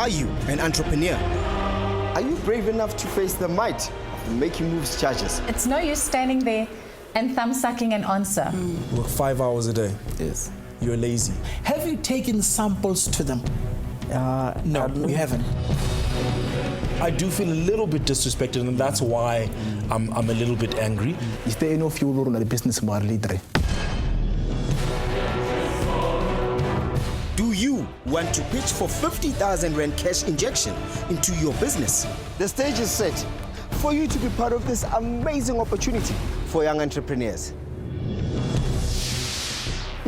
Are you an entrepreneur? Are you brave enough to face the might of the making moves charges? It's no use standing there and thumb-sucking an answer. Work 5 hours a day. Yes. You're lazy. Have you taken samples to them? No, you haven't. I do feel a little bit disrespected, and that's why I'm a little bit angry. Is there any of you who run a business more leader? Do you want to pitch for 50,000 Rand cash injection into your business? The stage is set for you to be part of this amazing opportunity for young entrepreneurs.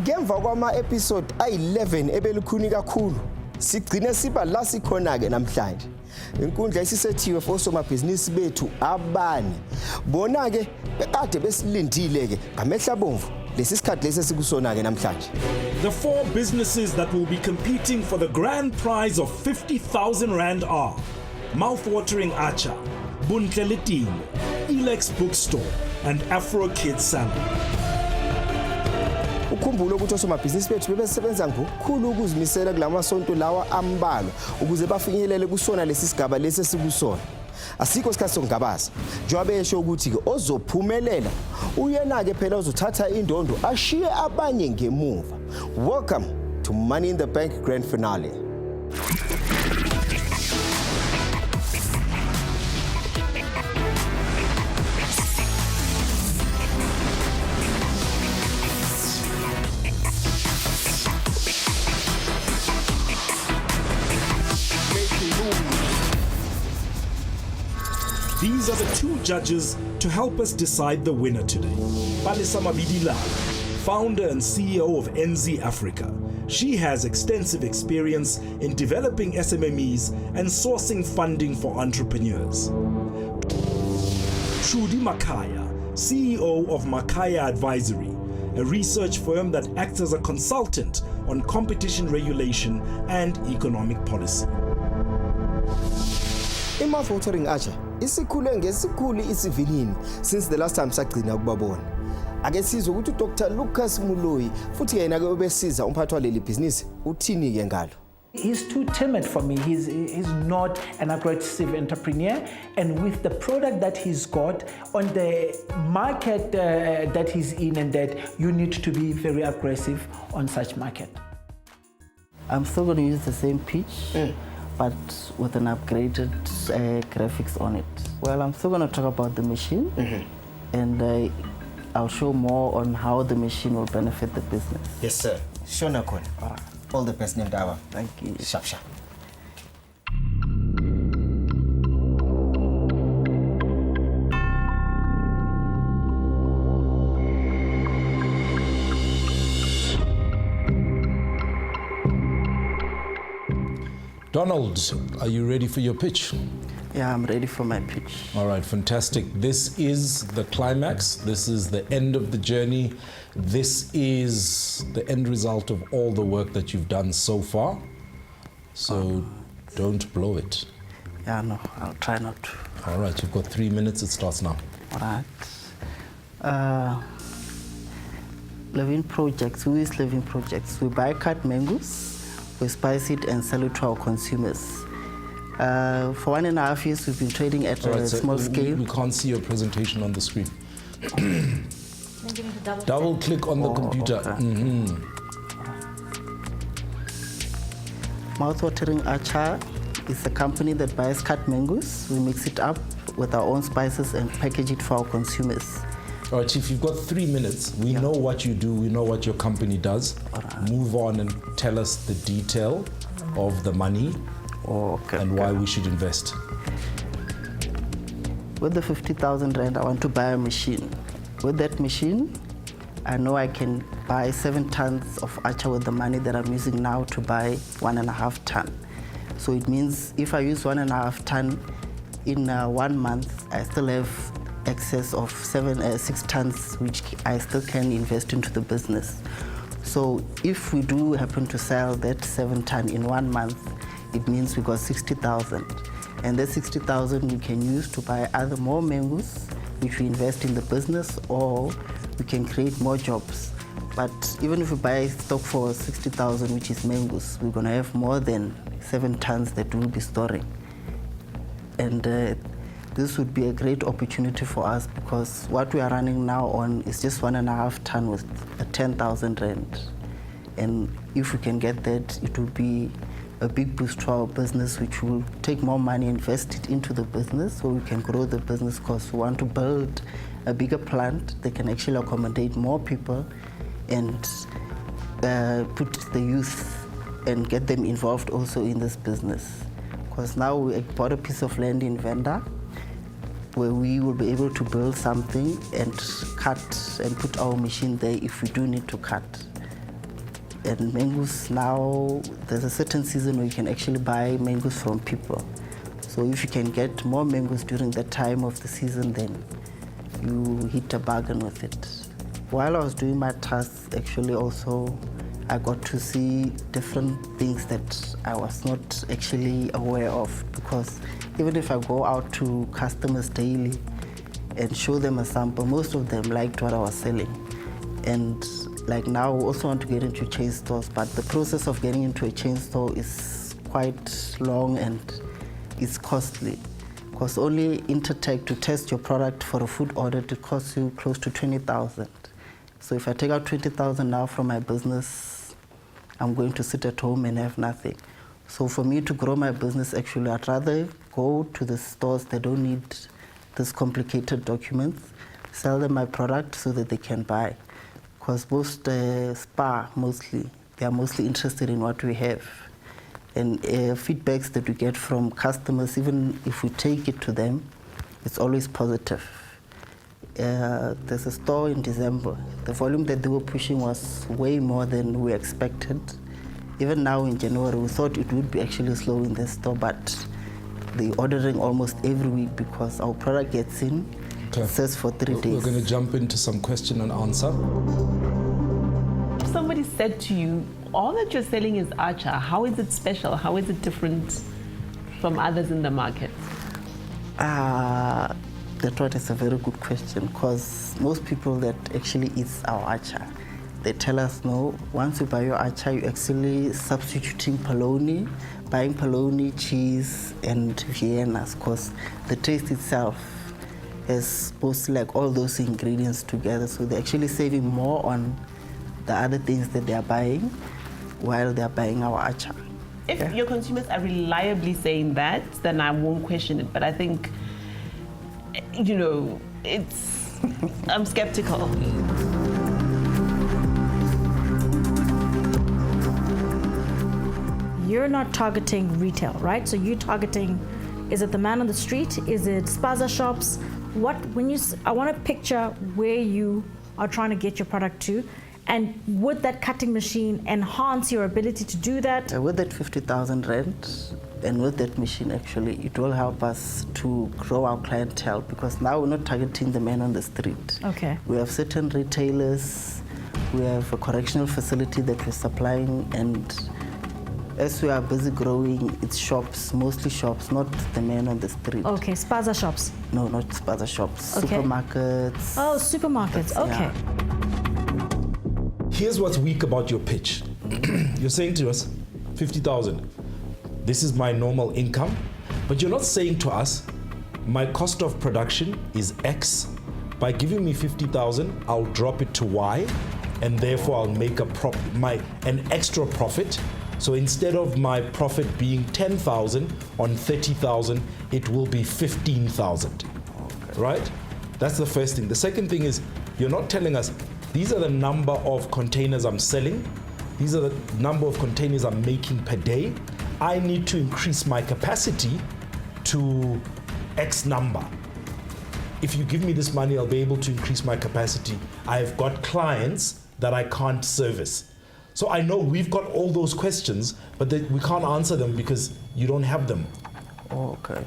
Ngemva kwama-episode ayi-11 ebelukhuni kakhulu, sigcine siba la sikhona-ke namhlanje. Inkundla esisethiwe for osomabhizinisi bethu abane. Bona-ke bekade besilindile-ke ngamehla bomvu lesi sikhathi lesi esikusona-ke namhlanje. The 4 businesses that will be competing for the grand prize of 50,000 Rand are Mouthwatering Archer, Bontle le Temo, Elex Bookstore, and Afro Kids Salon. Ukhumbule ukuthi osomabhizinisi bethu bebesebenza ngokukhulu ukuzimisela kulamasonto lawa ambalwa ukuze bafinyelele kusona lesi sigaba lesi esikusona. Asikho isikhathi sokungabaza. Njengoba esho ukuthi-ke ozophumelela uyena-ke phela ozothatha indondo ashiye abanye ngemuva. Welcome to Money in the Bank Grand Finale. These are the 2 judges to help us decide the winner today. Palesa Mabidila, founder and CEO of NZ Africa. She has extensive experience in developing SMMEs and sourcing funding for entrepreneurs. Trudy Makaya, CEO of Makaya Advisory, a research firm that acts as a consultant on competition regulation and economic policy. Mouthwatering Archer isikhule ngesikhulu isivinini since the last time sagcina ukubabona. Ake sizwe ukuthi uDr Lucas Muloyi futhi yena ke obesiza umphathi waleli business uthini ke ngalo. He's too timid for me. He's not an aggressive entrepreneur, and with the product that he's got on the market that he's in, and that you need to be very aggressive on such market. I'm still going to use the same pitch, but with an upgraded graphics on it. Well, I'm still going to talk about the machine, and I'll show more on how the machine will benefit the business. Yes, sir. Shona Kona. All the best, Nyandawa. Thank you. Sharp, sharp. Donald, are you ready for your pitch? Yeah, I'm ready for my pitch. All right, fantastic. This is the climax. This is the end of the journey. This is the end result of all the work that you've done so far. So don't blow it. Yeah, no, I'll try not to. All right, you've got 3 minutes. It starts now. All right. Living projects. Who is living projects? We buy cut mangoes, we spice it and sell it to our consumers. For 1.5 years, we've been trading at a small scale. We can't see your presentation on the screen. Double click on the computer. Okay. Mouthwatering Archer is a company that buys cut mangoes. We mix it up with our own spices and package it for our consumers. All right, Chief, you've got 3 minutes. We know what you do. We know what your company does. Move on and tell us the detail of the money and why we should invest. With the 50,000 Rand, I want to buy a machine. With that machine, I know I can buy 7 tons of Archer with the money that I'm using now to buy 1.5 ton. So it means if I use 1.5 ton in 1 month, I still have excess of 6 tons, which I still can invest into the business. So if we do happen to sell that 7 ton in 1 month, it means we got 60,000. And that 60,000 we can use to buy either more mangoes, which we invest in the business, or we can create more jobs But even if we buy stock for 60,000, which is mangoes, we're going to have more than 7 tons that we'll be storing. And this would be a great opportunity for us because what we are running now on is just 1.5 ton with a 10,000 rand. And if we can get that, it will be a big boost to our business, which will take more money, invest it into the business so we can grow the business because we want to build a bigger plant that can actually accommodate more people and put the youth and get them involved also in this business. Because now we bought a piece of land in Venda where we will be able to build something and cut and put our machine there if we do need to cut. And mangoes now, there's a certain season where you can actually buy mangoes from people. So if you can get more mangoes during that time of the season, then you hit a bargain with it. While I was doing my tasks, actually also, I got to see different things that I was not actually aware of, because even if I go out to customers daily and show them a sample, most of them liked what I was selling. And like now, we also want to get into chain stores, but the process of getting into a chain store is quite long and it's costly. Because only Intertech to test your product for a food audit, it costs you close to 20,000. So if I take out 20,000 now from my business, I'm going to sit at home and have nothing. So for me to grow my business, actually, I'd rather go to the stores that don't need this complicated documents, sell them my product so that they can buy. Because most spa, they are mostly interested in what we have. And feedbacks that we get from customers, even if we take it to them, it's always positive. There's a store in December. The volume that they were pushing was way more than we expected. Even now in January, we thought it would be actually slow in the store, but they're ordering almost every week because our product gets in. Okay. It says for 3 days. We're going to jump into some question and answer. If somebody said to you, all that you're selling is acha, how is it special? How is it different from others in the market? That one is a very good question, because most people that actually eat our acha, they tell us, no, once you buy your acha, you're actually substituting polony, buying polony, cheese, and Viennas, because the taste itself is mostly like all those ingredients together. So they're actually saving more on the other things that they are buying while they are buying our acha. If your consumers are reliably saying that, then I won't question it. But I think, you know, I'm skeptical. You're not targeting retail, right? So you're targeting, is it the man on the street? Is it spaza shops? I want to picture where you are trying to get your product to, and would that cutting machine enhance your ability to do that? With that 50,000 rand and with that machine, actually, it will help us to grow our clientele, because now we're not targeting the man on the street. Okay. We have certain retailers, we have a correctional facility that we're supplying, and as we are busy growing, it's shops, mostly shops, not the man on the street. Okay, spaza shops? No, not spaza shops, okay. Supermarkets. Oh, supermarkets, okay. Yeah. Here's what's weak about your pitch. You're saying to us, 50,000, this is my normal income, but you're not saying to us, my cost of production is X. By giving me 50,000, I'll drop it to Y, and therefore I'll make an extra profit. So instead of my profit being 10,000 on 30,000, it will be 15,000, right? That's the first thing. The second thing is, you're not telling us, these are the number of containers I'm selling. These are the number of containers I'm making per day. I need to increase my capacity to X number. If you give me this money, I'll be able to increase my capacity. I've got clients that I can't service. So I know we've got all those questions, but we can't answer them because you don't have them. Okay,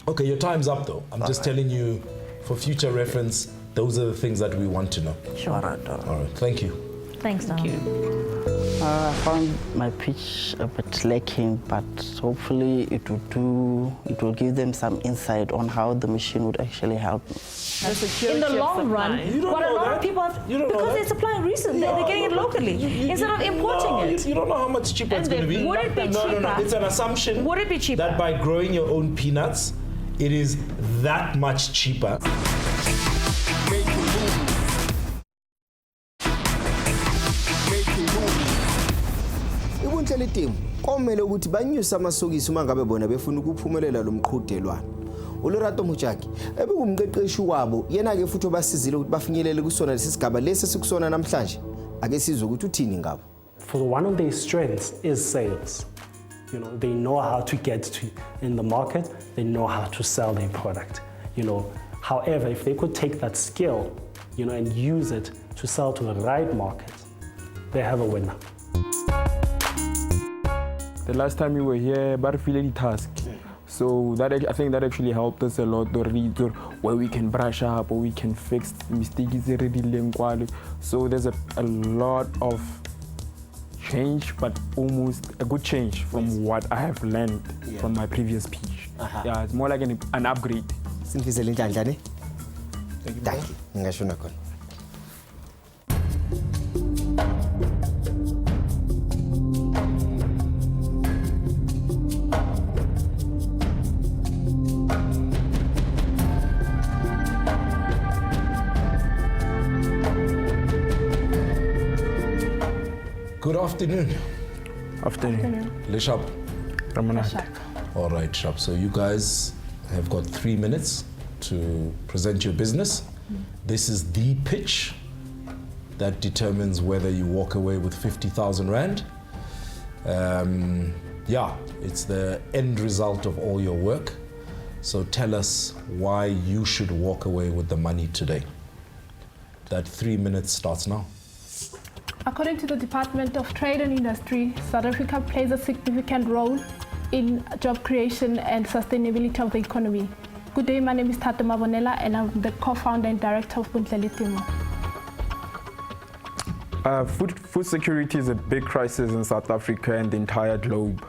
Okay, your time's up though. I'm just telling you, for future reference, those are the things that we want to know. Sure. All right. All right, thank you. Thanks, Donald. Thank you. I found my pitch a bit lacking, but hopefully it will give them some insight on how the machine would actually help me. In the long run, what a lot of people because they're supplying recently, they're getting it locally instead of importing it. You don't know how much cheaper it's going to be. Would it be cheaper? No. It's an assumption. Would it be cheaper? That by growing your own peanuts, it is that much cheaper. Bontle le Temo komele ukuthi banyusa amasokisi uma ngabe bona befuna ukuphumelela lo mqhudelwano. uLerato Mutshaki ebekumqeqeshi wabo yena ke futhi obasizile ukuthi bafinyelele kusona lesisigaba lesi sikusona namhlanje ake sizwe ukuthi uthini ngabo. For one of their strengths is sales. You know, they know how to get to in the market, they know how to sell their product. You know, however, if they could take that skill, you know, and use it to sell to the right market, they have a winner. The last time we were here, Barfile task. So that I think that actually helped us a lot to read where we can brush up or we can fix mistakes already. So there's a lot of change, but almost a good change from what I have learned from my previous pitch. Yeah, it's more like an upgrade. Thank you. Good afternoon. Afternoon. Le Shop. Ramanat. All right, Shop. So you guys have got 3 minutes to present your business. This is the pitch that determines whether you walk away with 50,000 Rand. Yeah, it's the end result of all your work. So tell us why you should walk away with the money today. That 3 minutes starts now. According to the Department of Trade and Industry, South Africa plays a significant role in job creation and sustainability of the economy. Good day, my name is Tato Mabonela and I'm the co-founder and director of Bontle le Temo. Food security is a big crisis in South Africa and the entire globe.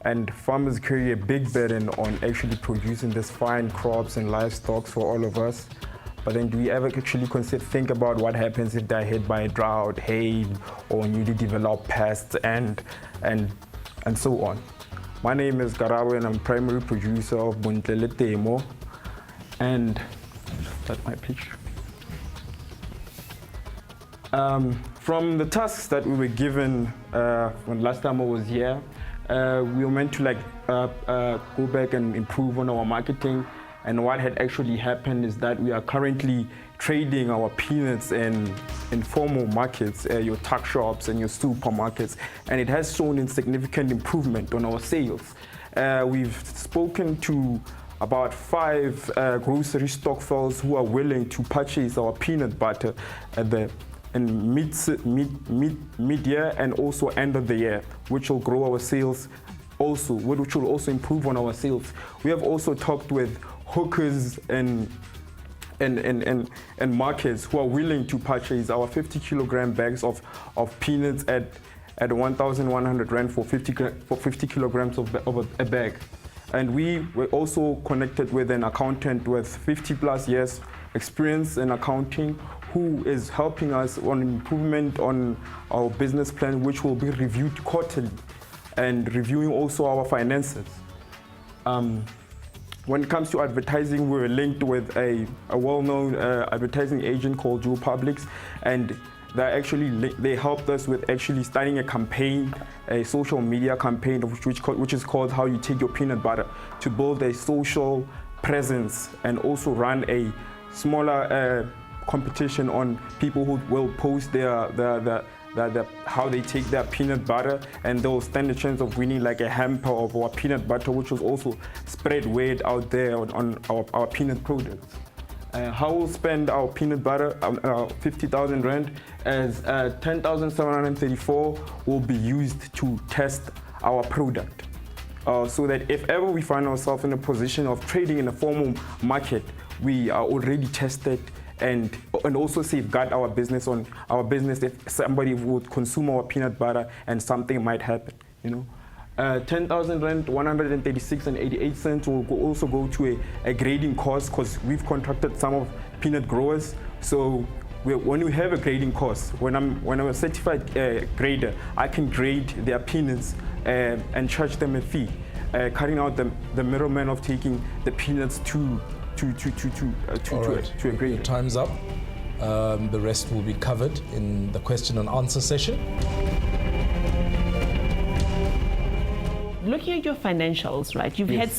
And farmers carry a big burden on actually producing these fine crops and livestock for all of us. But then do we ever actually think about what happens if they're hit by a drought, hail, or newly developed pests and so on? My name is Garabo and I'm primary producer of Bontle le Temo. And that's my pitch. From the tasks that we were given when last time I was here, we were meant to go back and improve on our marketing. And what had actually happened is that we are currently trading our peanuts in informal markets, your tuck shops and your supermarkets, and it has shown a significant improvement on our sales. We've spoken to about 5 grocery stockfirms who are willing to purchase our peanut butter at in mid-year and also end of the year, which will grow our sales also, which will also improve on our sales. We have also talked with hookers and markets who are willing to purchase our 50 kilogram bags of peanuts at 1,100 Rand for 50 kilograms of a bag. And we were also connected with an accountant with 50 plus years experience in accounting who is helping us on improvement on our business plan, which will be reviewed quarterly, and reviewing also our finances. When it comes to advertising, we're linked with a well-known advertising agent called Joe Publix, and they helped us with actually starting a campaign, a social media campaign, which is called How You Take Your Peanut Butter, to build a social presence and also run a smaller competition on people who will post how they take their peanut butter, and they'll stand a chance of winning like a hamper of our peanut butter, which will also spread word out there on our peanut products. How we'll spend our peanut butter, 50,000 Rand, as 10,734 will be used to test our product. So that if ever we find ourselves in a position of trading in a formal market, we are already tested and also safeguard our business if somebody would consume our peanut butter and something might happen, you know. 10,000 rand, 136 and 88 cents will also go to a grading course, because we've contracted some of peanut growers. So when we have a grading course, when I'm a certified grader, I can grade their peanuts and charge them a fee, cutting out the middleman of taking the peanuts to a grade. Time's up. The rest will be covered in the question and answer session. Looking at your financials, right, you've had a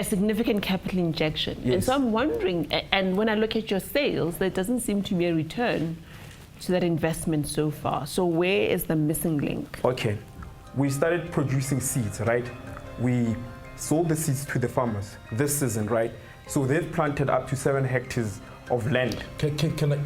significant capital injection. Yes. And so I'm wondering, and when I look at your sales, there doesn't seem to be a return to that investment so far. So where is the missing link? Okay, we started producing seeds, right? We sold the seeds to the farmers this season, right? So they've planted up to 7 hectares of land. Can I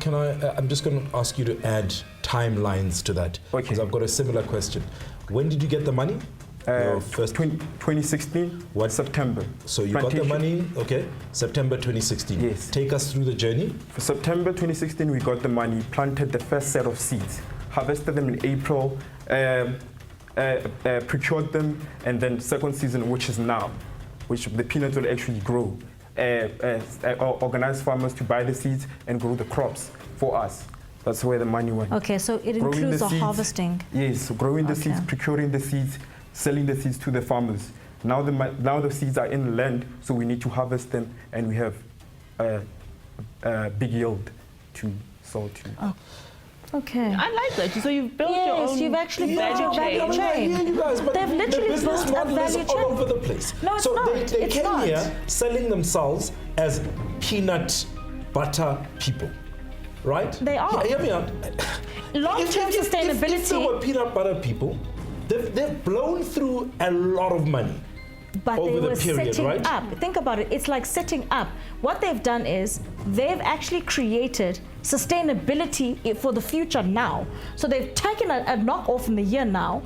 I'm just going to ask you to add timelines to that, because I've got a similar question. When did you get the money? First 2016. What? September. So you got the money, okay, September 2016. Yes. Take us through the journey. For September 2016, we got the money, planted the first set of seeds, harvested them in April, procured them, and then second season, which is now, which the peanuts will actually grow. Organize farmers to buy the seeds and grow the crops for us. That's where the money went. Okay, so it includes the harvesting. Yes, so growing the seeds, procuring the seeds, selling the seeds to the farmers. Now the seeds are in the land, so we need to harvest them, and we have a big yield to sell to. Oh. Okay. I like that. So you've built your own. Yes, you've actually built your value chain. You guys, but They've literally the business built a model is value all chain. over the place. No, it's so not. they It's came not. here selling themselves as peanut butter people, right? They are. Hear me out. Long-term sustainability. If they were peanut butter people, they've blown through a lot of money. But over they were the period, setting right? up. Think about it. It's like setting up. What they've done is they've actually created sustainability for the future now. So they've taken a knock off in the year now,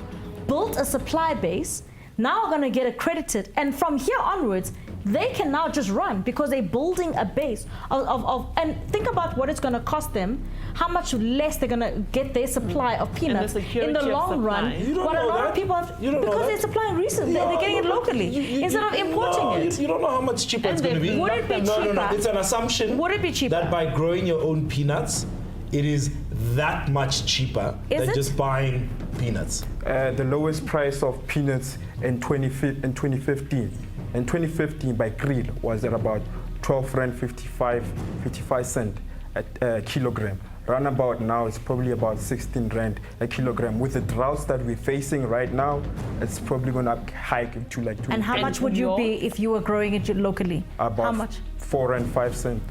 built a supply base, now are going to get accredited. And from here onwards, they can now just run because they're building a base and think about what it's going to cost them, how much less they're going to get their supply of peanuts in the long run. What a lot of people have, because they're supplying recently, they're getting it locally instead of importing it. You don't know how much cheaper it's going to be. Would it be cheaper? No, it's an assumption. Would it be cheaper? That by growing your own peanuts, it is that much cheaper than just buying peanuts. The lowest price of peanuts in 2015. In 2015, by grill was at about 12 rand 55 cent a kilogram. Roundabout now, it's probably about 16 rand a kilogram. With the droughts that we're facing right now, it's probably going to hike to like 2. And how much would you be if you were growing it locally? About how much? 4 and 5 cents.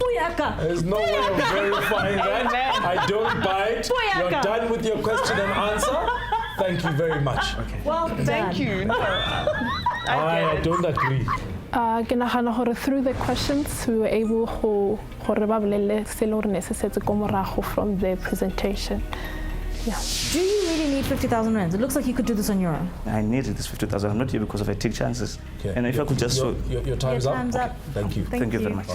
There's no way of verifying that. I don't buy it. You're done with your question and answer. Thank you very much. Okay. Well, thank you. No. I don't agree. Ke nagana gore through the questions we were able to gore ba bolelle se le gore ne se setse ko morago from the presentation. Yeah. Do you really need 50,000 rands? It looks like you could do this on your own. I needed this 50,000. I'm not here because I take chances. Okay. And if I could just show... Your time's up. Time's up. Thank you. Thank you very much.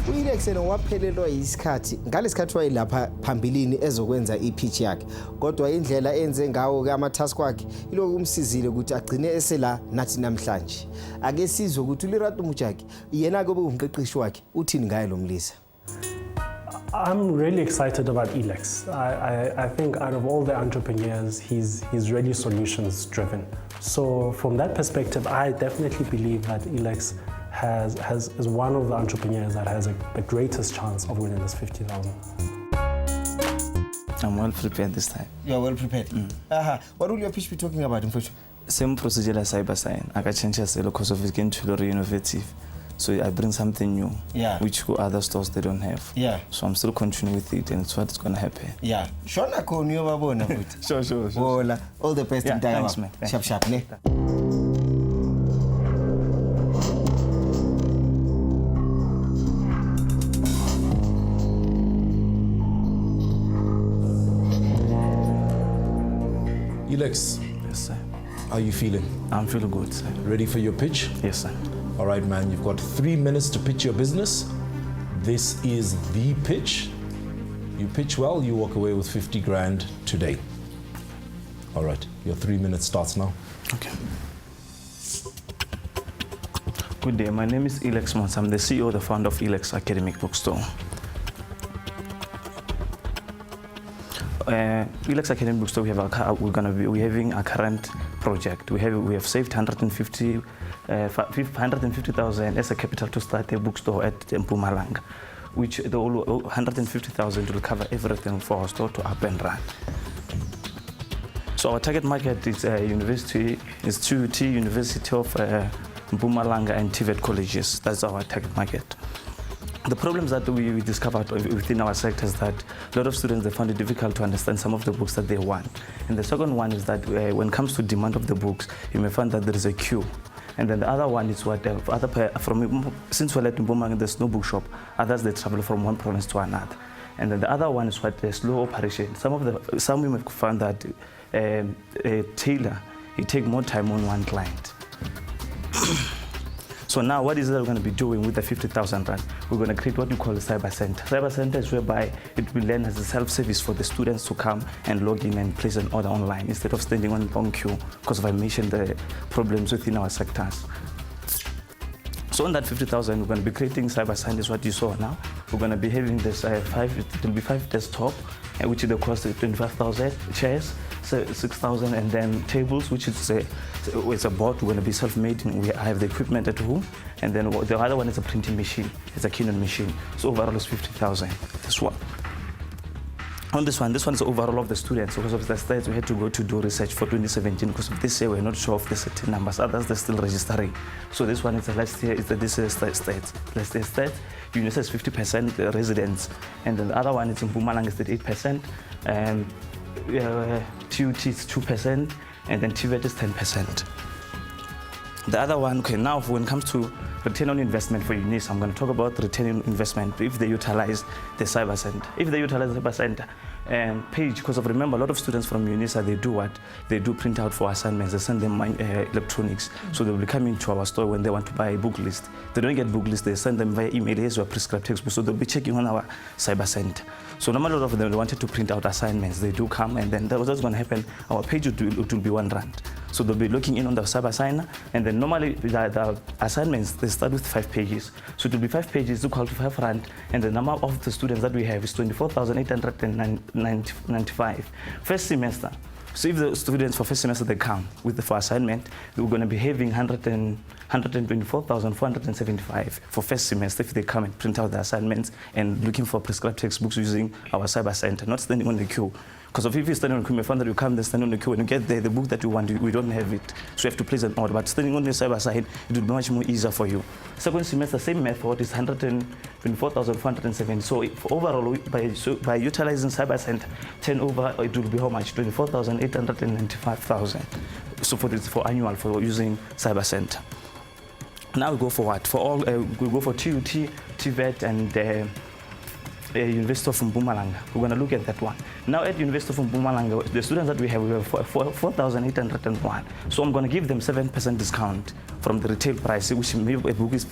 Uyilexene waphelelwa isikhathi ngalesikhathi wayelapha phambilini ezokwenza ipitch yakhe kodwa indlela enze ngawo ke ama-task wakhe ilokhu kumsizile ukuthi agcine esela nathi namhlanje ake sizwe ukuthi uLerato Mujaki yena ke ubumqeqeshi wakhe uthini ngaye lo mlisa. I'm really excited about Elex. I think out of all the entrepreneurs, he's really solutions driven. So from that perspective, I definitely believe that Elex is one of the entrepreneurs that has the greatest chance of winning this 50,000. I'm well prepared this time. You're well prepared. What will your pitch be talking about in future? Same procedure as cyber. I can change as because of it's getting too innovative. So I bring something new, which other stores they don't have. So I'm still continuing with it, and it's what's going to happen. Sure. All the best in time. Thanks, man. Sharp, ne? Elex. Yes, sir. How are you feeling? I'm feeling good, sir. Ready for your pitch? Yes, sir. All right, man, you've got 3 minutes to pitch your business. This is the pitch. You pitch well, you walk away with 50 grand today. All right, your 3 minutes starts now. Okay. Good day, my name is Elex Mons. I'm the CEO, the founder of Elex Academic Bookstore. Elex Academic Bookstore, we're having a current project. We have saved 150,000 as a capital to start a bookstore at Mpumalanga, which the 150,000 will cover everything for our store to up and run. So our target market is University of Mpumalanga and TVET colleges. That's our target market. The problems that we discovered within our sector is that a lot of students, they found it difficult to understand some of the books that they want. And the second one is that when it comes to demand of the books, you may find that there is a queue. And then the other one is what since we're at Mpumalanga, there's no bookshop. Others, they travel from one province to another. And then the other one is what the slow operation. Some you may find that a tailor, he take more time on one client. So now what is it we're going to be doing with the 50,000 rand? We're going to create what we call a cyber center. Cyber center is whereby it will learn as a self-service for the students to come and log in and place an order online instead of standing on long queue, because I mentioned the problems within our sectors. So on that 50,000, we're going to be creating cyber center, is what you saw now. We're going to be having this it will be 5 desktop, which is the cost of 25,000, chairs, 6,000, and then tables, which is it's a board. We're going to be self-made. We have the equipment at home, and then the other one is a printing machine. It's a Canon machine. So overall is 50,000. This one. On this one is the overall of the students. Because of the stats, we had to go to do research for 2017. Because of this year, we're not sure of the certain numbers. Others, they're still registering. So this one is the last year. This year's stats. Last year's stats. UNISA is 50% residents, and then the other one is in Mpumalanga is 8%, and TUT is 2%, and then TVET is 10%. The other one, okay, now when it comes to return on investment for UNISA, I'm going to talk about return on investment if they utilize the cyber center. If they utilize the cyber center page, because of remember, a lot of students from UNISA, they do what? They do print out for assignments. They send them electronics. So they'll be coming to our store when they want to buy a book list. They don't get book list. They send them via email. Here's your prescribed textbook. So they'll be checking on our cyber center. So normally a lot of them, they wanted to print out assignments. They do come, and then what's going to happen? Our page will be 1 rand. So they'll be looking in on the cyber signer, and then normally the assignments, they start with 5 pages. So it will be 5 pages equal to 5 rand, and the number of the students that we have is 24,895. First semester. So if the students for first semester, they come for assignment, we're going to be having 124,475 for first semester if they come and print out the assignments and looking for prescribed textbooks using our cyber center, not standing on the queue. Because if you stand on the queue, you find that you come there, stand on the queue, and you get there, the book that you want, we don't have it. So you have to place an order. But standing on the cyber side, it will be much more easier for you. Second semester, same method is 124,470. So overall, by utilizing cyber center, turnover, it will be how much? 24,895,000. So for annual, for using cyber center. Now we go for what? We go for TUT, TVET, and University of Mpumalanga. We're going to look at that one. Now at University of Mpumalanga, the students that we have 4,801. So I'm going to give them 7% discount from the retail price, which maybe a book is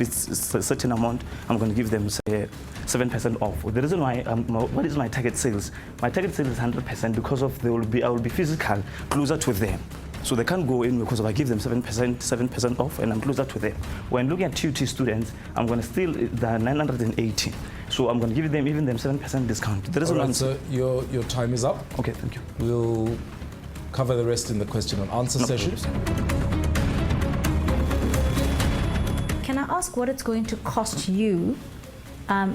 a certain amount. I'm going to give them, say, 7% off. The reason why, what is my target sales? My target sales is 100% because of I will be physical, closer to them. So they can't go in because if I give them 7% off and I'm closer to them. When looking at TUT students, I'm going to steal the 980. So I'm going to give them 7% discount. There is right, sir, your time is up. Okay, thank you. We'll cover the rest in the question and answer session. Can I ask what it's going to cost you?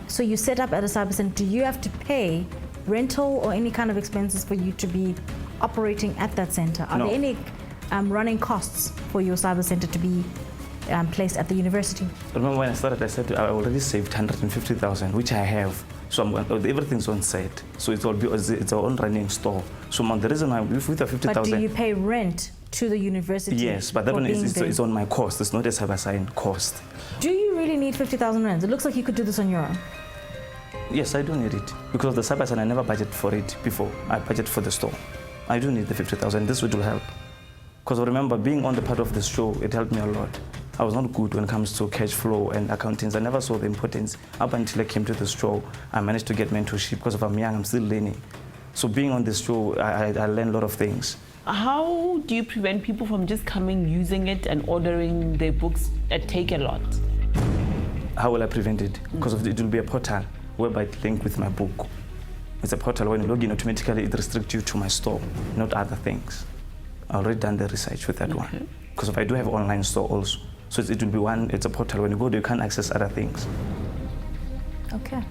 So you set up at a cyber center. Do you have to pay rental or any kind of expenses for you to be operating at that center? Are there any running costs for your cyber center to be placed at the university? Remember when I started, I said I already saved 150,000, which I have. So everything's on set. So it's our own running store. So the reason why with the 50,000. But do you pay rent to the university? Yes, but that one is on my cost. It's not a cyber sign cost. Do you really need 50,000 rands? It looks like you could do this on your own. Yes, I do need it because the cyber sign I never budgeted for it before. I budget for the store. I do need the 50,000. This will help. Because I remember being on the part of the show, it helped me a lot. I was not good when it comes to cash flow and accountings. I never saw the importance up until I came to the show. I managed to get mentorship because I'm young, I'm still learning. So being on this show, I learned a lot of things. How do you prevent people from just coming, using it and ordering their books at Take a Lot? How will I prevent it? Because it will be a portal whereby it link with my book. It's a portal when you log in automatically, it restricts you to my store, not other things. I already done the research with that one. Because if I do have an online store also. So it will be one, it's a portal. When you go there, you can't access other things. Okay.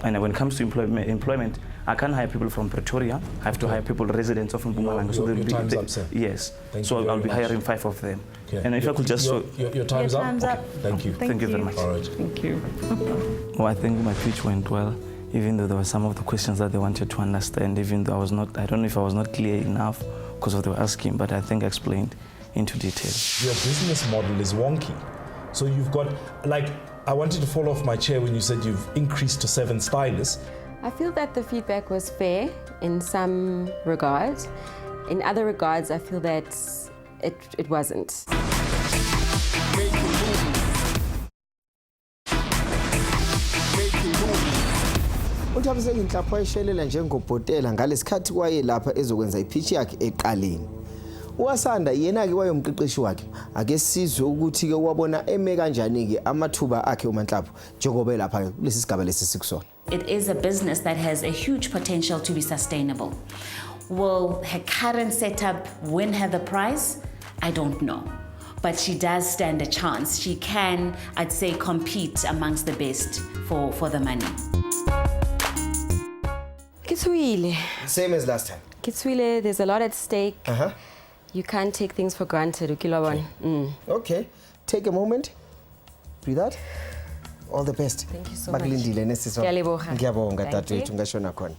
And when it comes to employment, I can't hire people from Pretoria. I have to hire people, residents of Mpumalanga. So your time's up, sir. Yes. Thank so you I'll be very much. hiring 5 of them. Okay. And if I could just show... Your time's up? Time's up. Okay. Thank you. Thank you very much. All right. Thank you. Well, I think my pitch went well, even though there were some of the questions that they wanted to understand, even though I don't know if I was not clear enough because of what they were asking, but I think I explained into detail. Your business model is wonky. So you've got, like, I wanted to fall off my chair when you said you've increased to 7 stylists. I feel that the feedback was fair in some regards. In other regards, I feel that it wasn't. uThabisile inhlapho ayishelela njengobhotela ngalesikhathi kwaye lapha ezokwenza ipitch yakhe eqaleni. Uwasanda yena-ke wayomqeqeshi wakhe ake sizwe ukuthi-ke wabona eme kanjani-ke amathuba akhe uManhlapho njengoba lapha kulesi sigaba lesi sikusona. It is a business that has a huge potential to be sustainable. Will her current setup win her the prize? I don't know. But she does stand a chance. She can, I'd say, compete amongst the best for the money. Kitswile. Same as last time. Kitswile, there's a lot at stake. You can't take things for granted. Okay. Take a moment. Breathe out. All the best. Thank you so much. Bakulindile nesizwa. Ngiyalibonga. Ngiyabonga Thank dadewethu you. ngashona khona.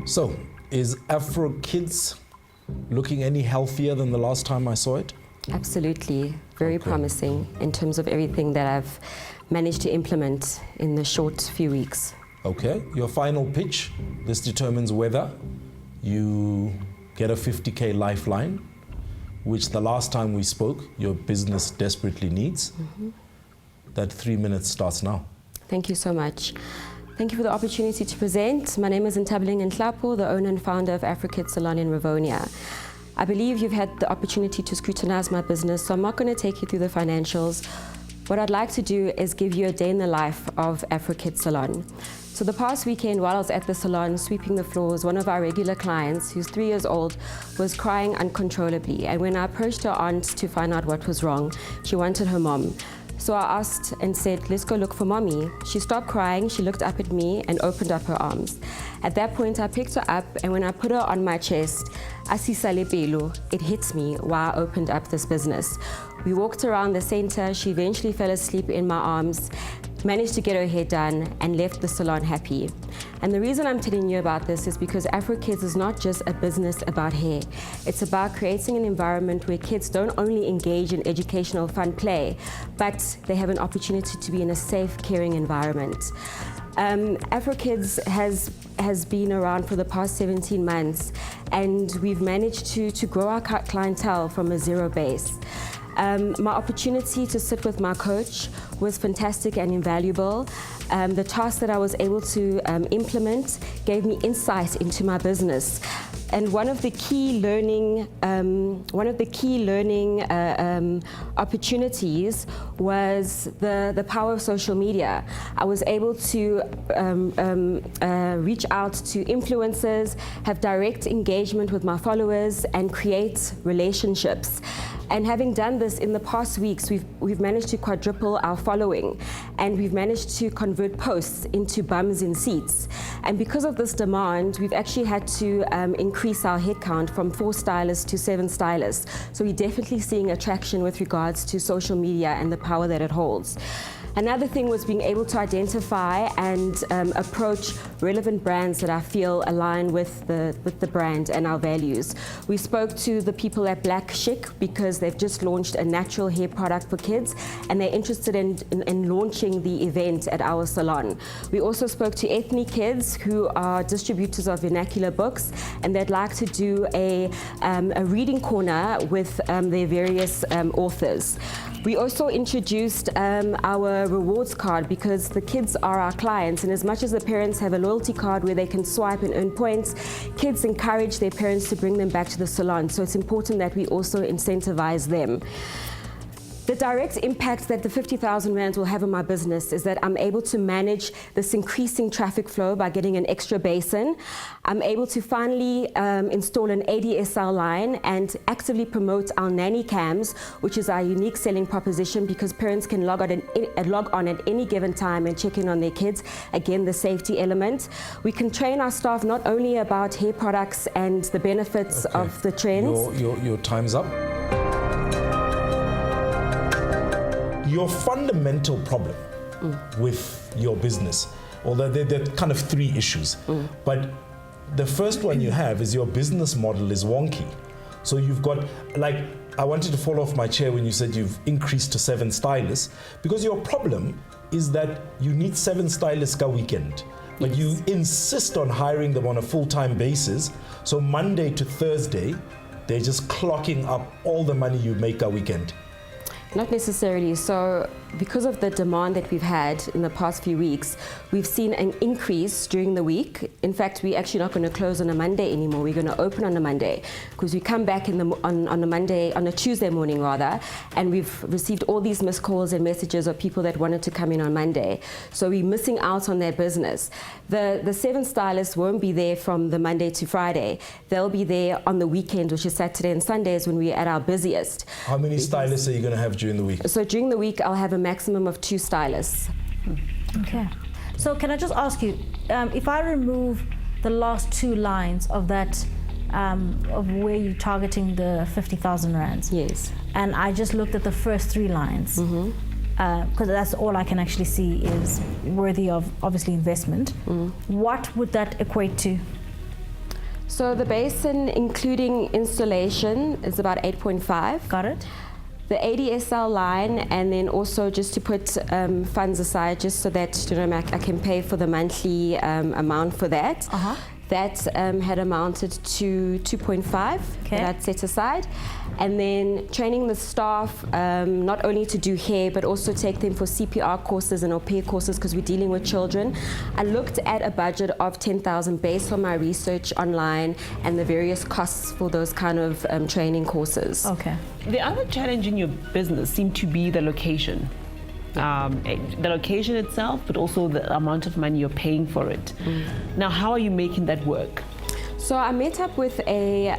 So, is Afro Kids looking any healthier than the last time I saw it? Absolutely. Very promising in terms of everything that I've managed to implement in the short few weeks. Okay, your final pitch. This determines whether you get a 50K lifeline, which the last time we spoke, your business desperately needs. That 3 minutes starts now. Thank you so much. Thank you for the opportunity to present. My name is Untitled, the owner and founder of Affricate Salon in Rivonia. I believe you've had the opportunity to scrutinize my business, so I'm not going to take you through the financials. What I'd like to do is give you a day in the life of Affricate Salon. So the past weekend, while I was at the salon sweeping the floors, one of our regular clients, who's 3 years old, was crying uncontrollably. And when I approached her aunt to find out what was wrong, she wanted her mom. So I asked and said, let's go look for mommy. She stopped crying, she looked up at me and opened up her arms. At that point, I picked her up, and when I put her on my chest, it hit me while I opened up this business. We walked around the center, she eventually fell asleep in my arms, managed to get her hair done, and left the salon happy. And the reason I'm telling you about this is because Afro Kids is not just a business about hair. It's about creating an environment where kids don't only engage in educational fun play, but they have an opportunity to be in a safe, caring environment. Afro Kids has been around for the past 17 months, and we've managed to grow our clientele from a zero base. My opportunity to sit with my coach was fantastic and invaluable. The task that I was able to implement gave me insight into my business. And one of the key learning opportunities was the power of social media. I was able to reach out to influencers, have direct engagement with my followers, and create relationships. And having done this in the past weeks, we've managed to quadruple our following, and we've managed to convert posts into bums in seats. And because of this demand, we've actually had to increase our headcount from 4 stylists to 7 stylists. So we're definitely seeing attraction with regards to social media and the power that it holds. Another thing was being able to identify and approach relevant brands that I feel align with the brand and our values. We spoke to the people at Black Chic because they've just launched a natural hair product for kids and they're interested in launching the event at our salon. We also spoke to Ethnic Kids who are distributors of vernacular books and they'd like to do a reading corner with their various authors. We also introduced our rewards card because the kids are our clients, and as much as the parents have a loyalty card where they can swipe and earn points, kids encourage their parents to bring them back to the salon, so it's important that we also incentivize them. The direct impact that the 50,000 Rand will have on my business is that I'm able to manage this increasing traffic flow by getting an extra basin. I'm able to finally install an ADSL line and actively promote our nanny cams, which is our unique selling proposition because parents can log on at any given time and check in on their kids. Again, the safety element. We can train our staff not only about hair products and the benefits of the trends. Your time's up. Your fundamental problem with your business, although there are kind of three issues, but the first one you have is your business model is wonky. So you've got, like, I wanted to fall off my chair when you said you've increased to 7 stylists, because your problem is that you need 7 stylists a weekend, but you insist on hiring them on a full-time basis. So Monday to Thursday, they're just clocking up all the money you make a weekend. Not necessarily. So because of the demand that we've had in the past few weeks, we've seen an increase during the week. In fact, we're actually not going to close on a Monday anymore. We're going to open on a Monday because we come back on a Tuesday morning rather, and we've received all these missed calls and messages of people that wanted to come in on Monday. So we're missing out on that business. The 7 stylists won't be there from the Monday to Friday. They'll be there on the weekend, which is Saturday and Sundays when we're at our busiest. How many stylists are you going to have during the week? So during the week, I'll have a maximum of 2 stylists. Okay. So can I just ask you, if I remove the last 2 lines of that, of where you're targeting the 50,000 Rands. Yes. And I just looked at the first 3 lines, because that's all I can actually see is worthy of, obviously, investment. What would that equate to? So the basin, including installation, is about 8.5. Got it. The ADSL line, and then also just to put funds aside, just so that I can pay for the monthly amount for that. That had amounted to 2.5 that I'd set aside. And then training the staff not only to do hair, but also take them for CPR courses and au pair courses because we're dealing with children. I looked at a budget of 10,000 based on my research online and the various costs for those kind of training courses. Okay. The other challenge in your business seemed to be the location. The location itself, but also the amount of money you're paying for it. Now, how are you making that work? So I met up with a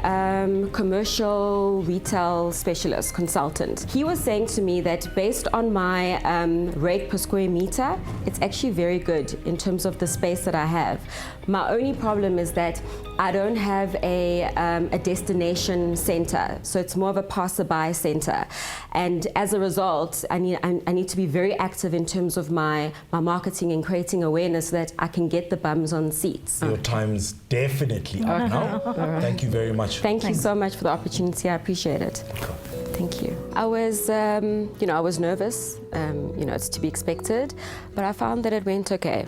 commercial retail specialist consultant. He was saying to me that based on my rate per square meter, it's actually very good in terms of the space that I have. My only problem is that I don't have a destination center, so it's more of a passerby center. And as a result, I need to be very active in terms of my marketing and creating awareness so that I can get the bums on seats. Your time's definitely up now. Thank you very much. Thank you so much for the opportunity. I appreciate it. Thank you. I was, I was nervous. It's to be expected, but I found that it went okay.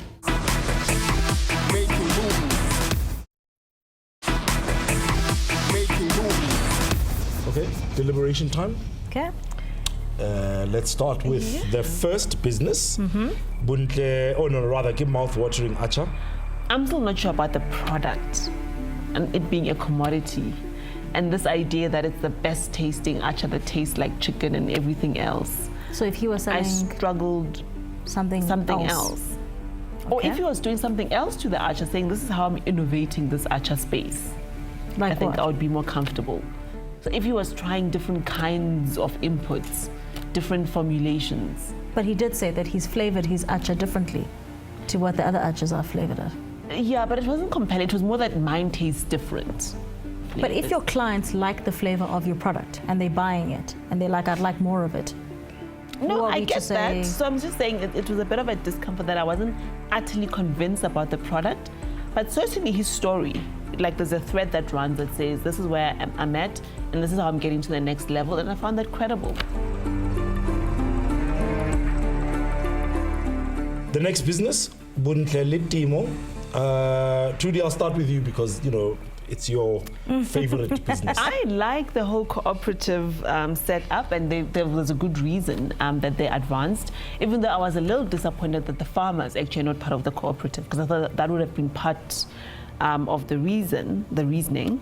Okay, deliberation time. Okay. Let's start with the first business. Give mouth-watering acha. I'm still not sure about the product and it being a commodity and this idea that it's the best tasting acha that tastes like chicken and everything else. So if he was selling, I struggled something else. Okay. Or if he was doing something else to the acha, saying this is how I'm innovating this acha space, like I think what? I would be more comfortable. So if he was trying different kinds of inputs, different formulations. But he did say that he's flavored his acha differently to what the other achas are flavored at. Yeah, but it wasn't compelling. It was more that mine tastes different. But if your clients like the flavor of your product and they're buying it and they're like, I'd like more of it, No, are I we get to say? that. So I'm just saying it was a bit of a discomfort that I wasn't utterly convinced about the product, but certainly his story. Like there's a thread that runs that says, this is where I'm at, and this is how I'm getting to the next level, and I found that credible. The next business, Bontle le Temo. Trudy, I'll start with you because, you know, it's your favorite business. I like the whole cooperative setup, and there was a good reason that they advanced, even though I was a little disappointed that the farmers actually are not part of the cooperative, because I thought that would have been part of the reasoning.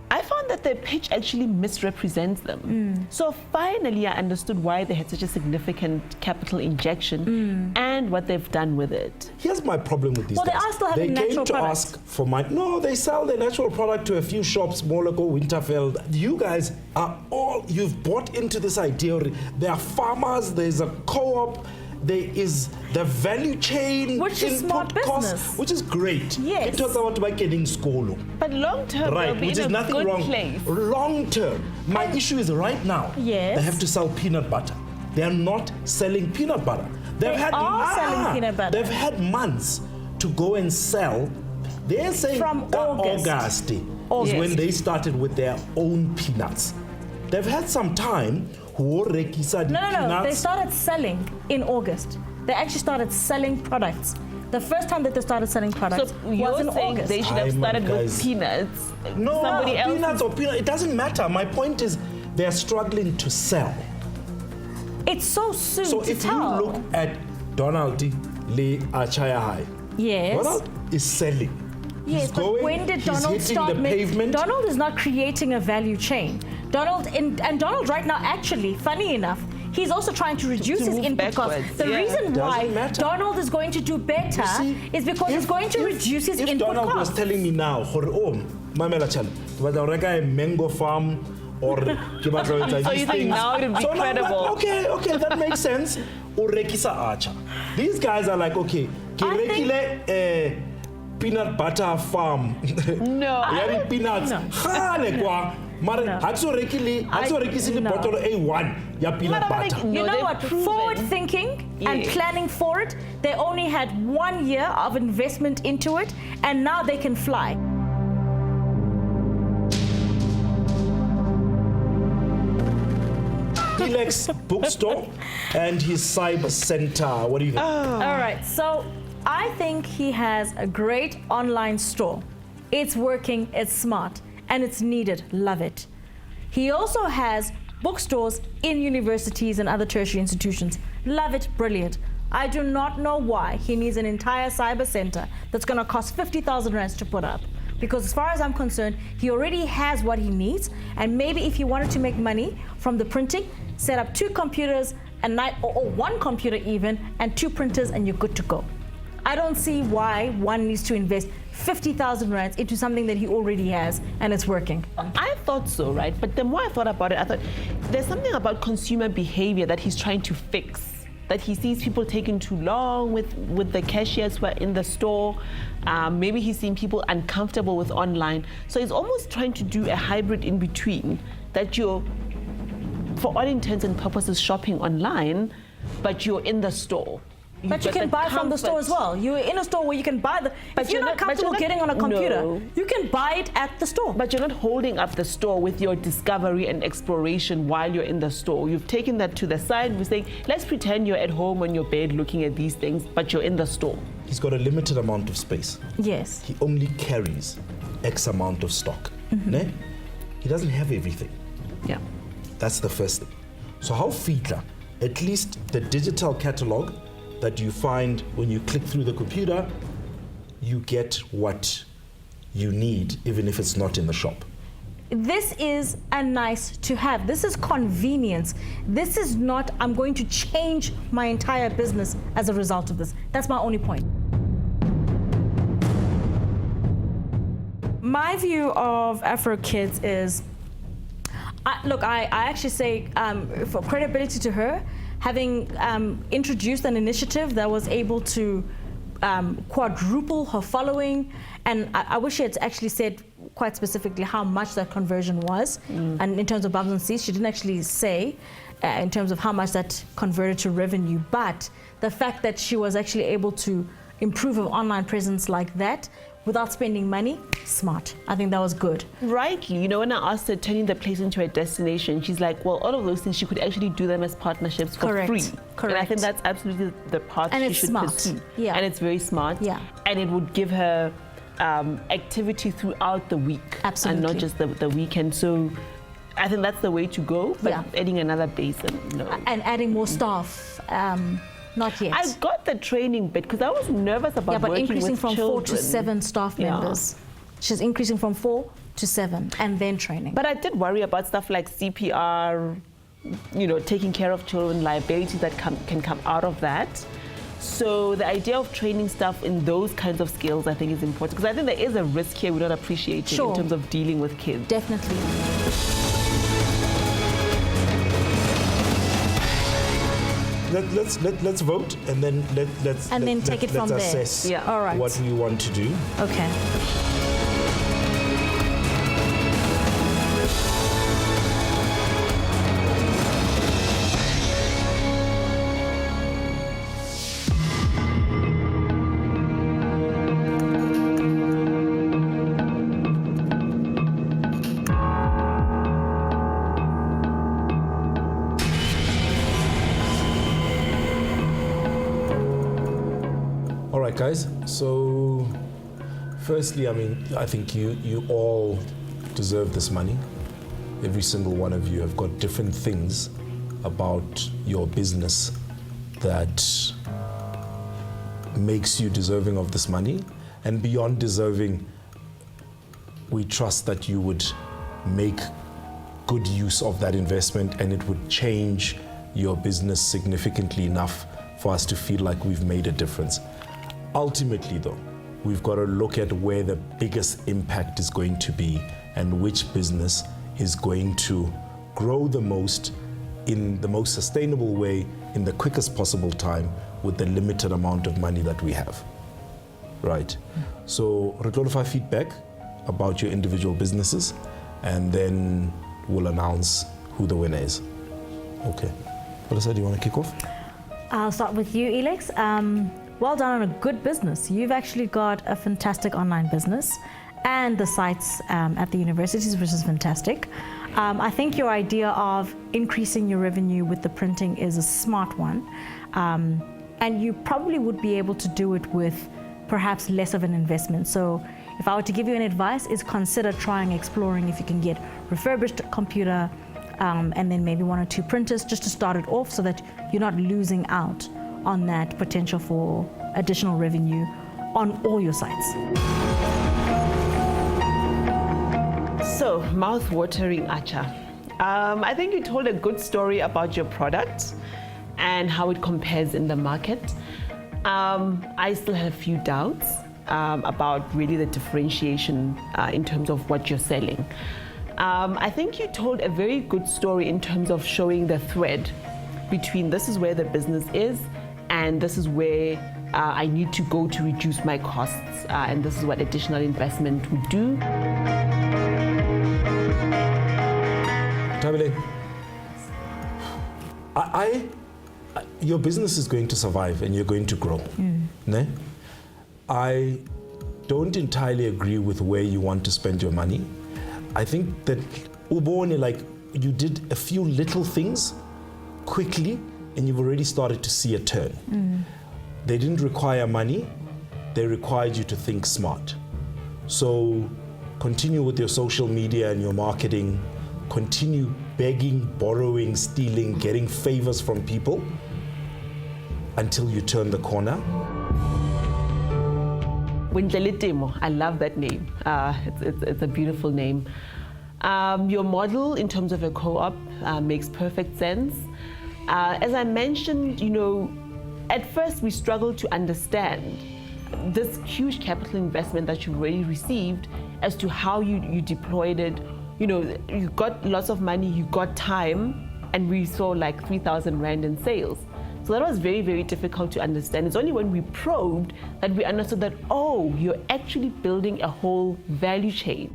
I found that their pitch actually misrepresents them. So finally I understood why they had such a significant capital injection and what they've done with it. Here's my problem with these Well, guys. they are still having natural They came to products. ask for money. No, they sell their natural product to a few shops, more like Winterveldt. You guys are all, you've bought into this idea. There are farmers, there's a co-op, there is the value chain, which is smart costs, business, which is great. Yes. It talks about getting school. But long term, Right, they'll be which in is a nothing good wrong. place. Long term, my issue is right now. Yes. They have to sell peanut butter. They are not selling peanut butter. They are selling peanut butter. They've had months to go and sell. They're saying From August is Yes. when they started with their own peanuts. They've had some time. No, Peanuts. they started selling in August. They actually started selling products. The first time that they started selling products So was you're in saying August. they should have started with peanuts? No, Somebody else. peanuts or peanut. It doesn't matter. My point is, they're struggling to sell. It's so soon So to if tell. you look at Donald Le Achaya High, Yes. Donald is selling. Yes, He's but going, when did he's Donald hitting start the pavement. Donald is not creating a value chain. And Donald right now, actually, funny enough, he's also trying to reduce his move input costs. backwards, The yeah. reason why Doesn't matter. Donald is going to do better is because he's going to reduce his if input Donald costs. was telling me now, Mamela Chal, but I reckon a mango farm or So you think now it would be So now I'm like, credible? okay, that makes sense. Urekisa Archer. These guys are like, okay, Kirekile peanut butter farm. No. Yani peanuts. Khale kwa. Mare hatso rekisi No. bottle A1 ya peanut butter. You No, know they've what? proven. Forward thinking and Yeah. planning for it, they only had 1 year of investment into it, and now they can fly. Felix bookstore and his cyber center. What do you think? All right, so I think he has a great online store. It's working, it's smart, and it's needed. Love it. He also has bookstores in universities and other tertiary institutions. Love it, brilliant. I do not know why he needs an entire cyber center that's going to cost 50,000 rands to put up. Because as far as I'm concerned, he already has what he needs, and maybe if he wanted to make money from the printing, set up 2 computers a night, or 1 computer even, and 2 printers, and you're good to go. I don't see why one needs to invest 50,000 rands into something that he already has and it's working. I thought so, right? But the more I thought about it, I thought there's something about consumer behavior that he's trying to fix. That he sees people taking too long with the cashiers who are in the store. Maybe he's seeing people uncomfortable with online. So he's almost trying to do a hybrid in between, that you're, for all intents and purposes, shopping online, but you're in the store. But you can buy from the store as well. You're in a store where you can buy the. If you're not comfortable getting on a computer, you can buy it at the store. But you're not holding up the store with your discovery and exploration while you're in the store. You've taken that to the side. We're saying, let's pretend you're at home on your bed looking at these things, but you're in the store. He's got a limited amount of space. Yes. He only carries X amount of stock. Ne? He doesn't have everything. Yeah. That's the first thing. So how Fitla, at least the digital catalog that you find when you click through the computer, you get what you need, even if it's not in the shop. This is a nice to have. This is convenience. This is not, I'm going to change my entire business as a result of this. That's my only point. My view of Afro Kids is, I actually say for credibility to her, having introduced an initiative that was able to quadruple her following, and I wish she had actually said quite specifically how much that conversion was, and in terms of bums and seats, she didn't actually say. in terms of how much that converted to revenue. But the fact that she was actually able to improve her online presence like that without spending money, smart. I think that was good. Rightly, you know, when I asked her turning the place into a destination, she's like, well, all of those things, she could actually do them as partnerships for free. Correct. And I think that's absolutely the path she should pursue. Yeah. And it's very smart. Yeah. And it would give her activity throughout the week. Absolutely. And not just the weekend. So I think that's the way to go, but adding another basin, no. And adding more staff, not yet. I got the training bit because I was nervous about working with children. Yeah, but increasing from 4 to 7 staff members. She's increasing from 4 to 7 and then training. But I did worry about stuff like CPR, you know, taking care of children, liability that can come out of that. So the idea of training staff in those kinds of skills, I think, is important because I think there is a risk here we're not appreciating in terms of dealing with kids. Definitely. Let's vote and then let's take it from there. Assess All right. what we want to do. Okay. All right, guys. So, firstly, I mean, I think you all deserve this money. Every single one of you have got different things about your business that makes you deserving of this money. And beyond deserving, we trust that you would make good use of that investment and it would change your business significantly enough for us to feel like we've made a difference. Ultimately, though, we've got to look at where the biggest impact is going to be and which business is going to grow the most in the most sustainable way in the quickest possible time with the limited amount of money that we have. Right? So, retolify feedback about your individual businesses and then we'll announce who the winner is. Okay. Melissa, do you want to kick off? I'll start with you, Elex. Well done on a good business. You've actually got a fantastic online business and the sites at the universities, which is fantastic. I think your idea of increasing your revenue with the printing is a smart one. And you probably would be able to do it with perhaps less of an investment. So if I were to give you an advice, is consider exploring if you can get refurbished computer and then maybe 1 or 2 printers just to start it off so that you're not losing out on that potential for additional revenue on all your sites. So, mouth-watering Acha. I think you told a good story about your product and how it compares in the market. I still have a few doubts about really the differentiation in terms of what you're selling. I think you told a very good story in terms of showing the thread between this is where the business is and this is where I need to go to reduce my costs and this is what additional investment would do. Tabile, your business is going to survive and you're going to grow. Ne? I don't entirely agree with where you want to spend your money. I think that Ubone, like you did a few little things quickly and you've already started to see a turn. They didn't require money, they required you to think smart. So continue with your social media and your marketing, continue begging, borrowing, stealing, getting favors from people until you turn the corner. Bontle le Temo, I love that name. It's a beautiful name. Your model in terms of a co-op makes perfect sense. As I mentioned, you know, at first we struggled to understand this huge capital investment that you already received as to how you deployed it. You know, you got lots of money, you got time, and we saw like 3,000 Rand in sales. So that was very, very difficult to understand. It's only when we probed that we understood that, oh, you're actually building a whole value chain.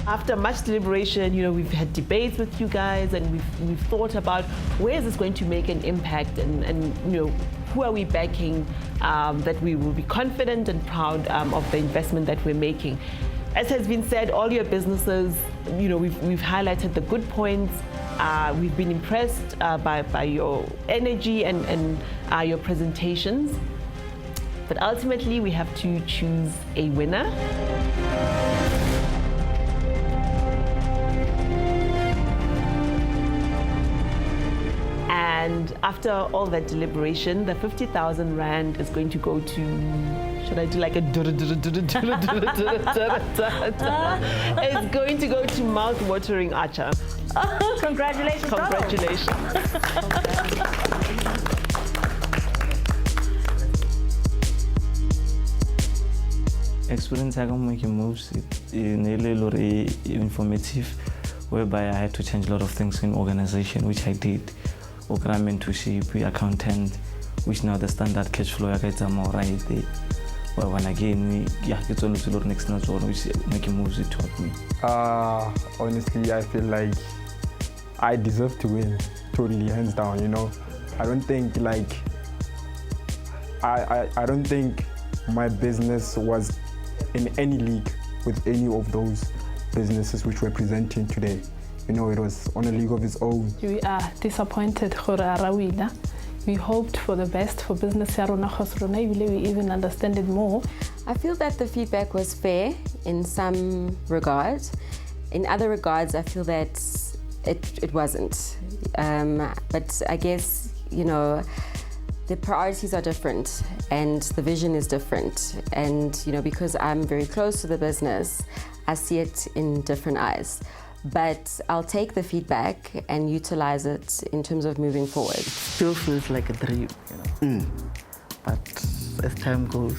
After much deliberation, we've had debates with you guys, and we've thought about where is this going to make an impact, and who are we backing that we will be confident and proud of the investment that we're making. As has been said, all your businesses, we've highlighted the good points. We've been impressed by your energy and your presentations. But ultimately, we have to choose a winner. And after all that deliberation, the 50,000 Rand is going to go to, should I do like a it's going to go to mouth-watering Archer. Congratulations. Congratulations. Experience I can making moves in a little informative, whereby I had to change a lot of things in organization, which I did. Mentorship, accountant, which now the standard cash flow is more right there. Well, when again, it's only to next one, which making moves it taught me. Honestly, I feel like I deserve to win, totally, hands down. I don't think I don't think my business was in any league with any of those businesses which we're presenting today. It was on a league of its own. We are disappointed. We hoped for the best for business. We even understand it more. I feel that the feedback was fair in some regards. In other regards, I feel that it wasn't. But I guess, the priorities are different and the vision is different. And, because I'm very close to the business, I see it in different eyes. But I'll take the feedback and utilize it in terms of moving forward. Still feels like a dream, But as time goes,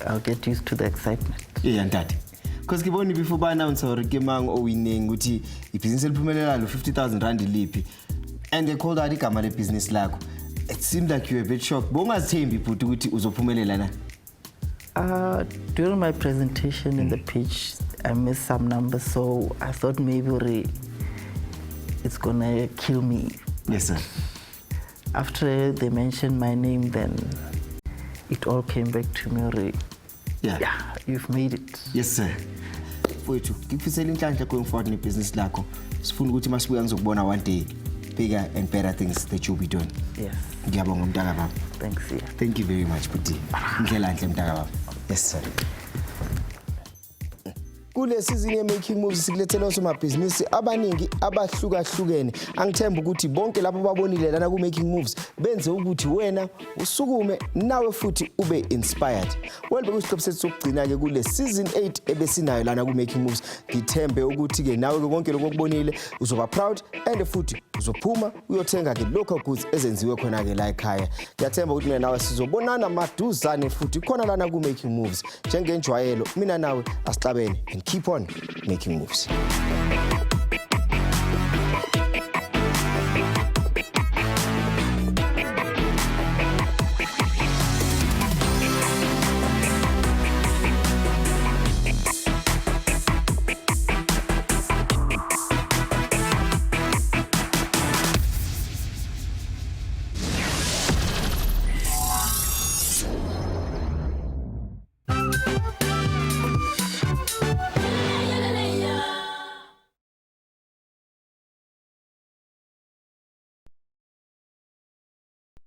I'll get used to the excitement. Yeah, and that. Because before I announce or winning, business 50,000 Rand lipi, and they called out the business lago. It seemed like you were a bit shocked. During my presentation in the pitch, I missed some numbers, so I thought maybe it's gonna kill me. Yes, sir. After they mentioned my name, then it all came back to me. Yeah, you've made it. Yes, sir. For you, if you're selling going forward in the business, one day bigger and better things that you'll be doing. Yes. Thanks. Yeah. Thank you very much, Puti. Yes, sir. Kule season ye making moves sikulethela osomabhizinisi abaningi abahlukahlukene. Angithemba ukuthi bonke labo babonile lana ku making moves benze ukuthi wena usukume nawe futhi ube inspired. Well, bekusihloko sethu sokugcina ke kule season 8 ebesinayo lana ku making moves. Ngithembe ukuthi ke nawe konke lokubonile uzoba proud and futhi uzophuma uyothenga ke local goods ezenziwe khona ke la ekhaya. Ngiyathemba ukuthi mina nawe sizobonana maduzane futhi khona lana ku making moves. Njengenjwayelo mina nawe asixabene and keep on making moves.